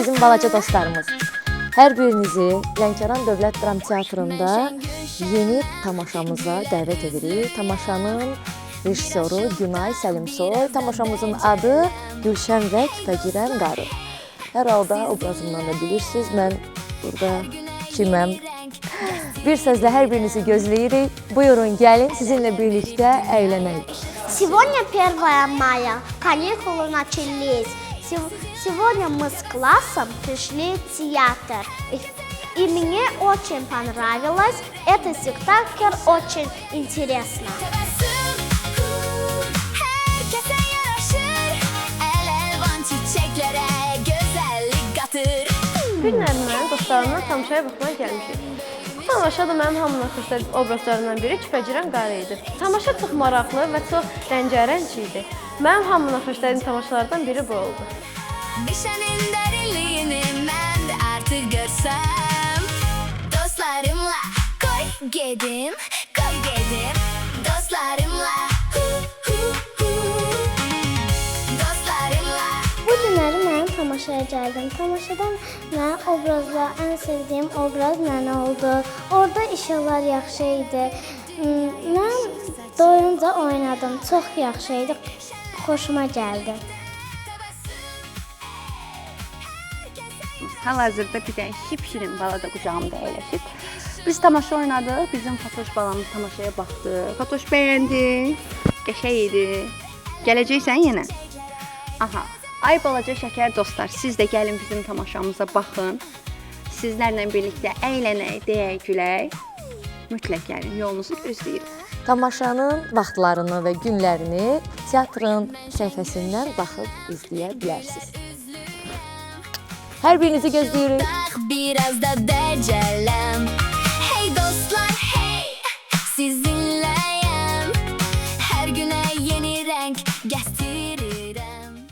bizim balaca dostlarımız. Hər birinizi Lənkəran Dövlət Dram Teatrında yeni tamaşamıza dəvət edirik. Tamaşanın rejissoru Günay Səlimsoy, tamaşamızın adı Gülşən və Küpəgirən Qarı. Hər halda obrazımdan da bilirsiniz, mən burada kiməm. Bir sözlə hər birinizi gözləyirik. Buyurun, gəlin sizinlə birlikdə əylənək. Сегодня 1 мая, каникулы начались. Сегодня мы с классом пришли в театр. И мне очень понравилось. Этот спектакль очень интересно. Günlər mən dostlarımla tamaşaya baxmaya gəlmişik. Bu tamaşa da mənim hamına xoşlayan obrazlarından biri Küpəgirən Qarı idi. Tamaşa çox maraqlı və çox rəngərəng idi. Mənim hamına xoşlayan tamaşalardan biri bu oldu. Düşənin dərinliyini mən də artıq görsəm, dostlarımla qoy gedim, dostlarımla dostlarımla. Bu günləri mən tamaşaya gəldim. Tamaşadan mən obrazla ən sevdiyim obraz nənə oldu. Orada işıqlar yaxşı idi. Mən doyunca oynadım. Çox yaxşı idi. Xoşuma gəldi. Hal-hazırda bir dənə şirin bala da qucağımda əyləşib. Biz tamaşa oynadıq, bizim Fatoş balamız tamaşaya baxdı. Fatoş bəyəndi, qəşəng idi. Gələcəksən yenə? Aha, ay balaca şəkər dostlar, siz də gəlin bizim tamaşamıza baxın. Sizlərlə birlikdə əylənək, deyək, gülək. Mütləq gəlin, yolunuzu gözləyirik. Tamaşanın vaxtlarını və günlərini teatrın səhifəsindən baxıb izləyə bilərsiniz. Hər birinizi gözləyirik. Biraz da dəcələm. Hey dostlar, hey, sizinləyəm. Hər günə yeni rəng gətir.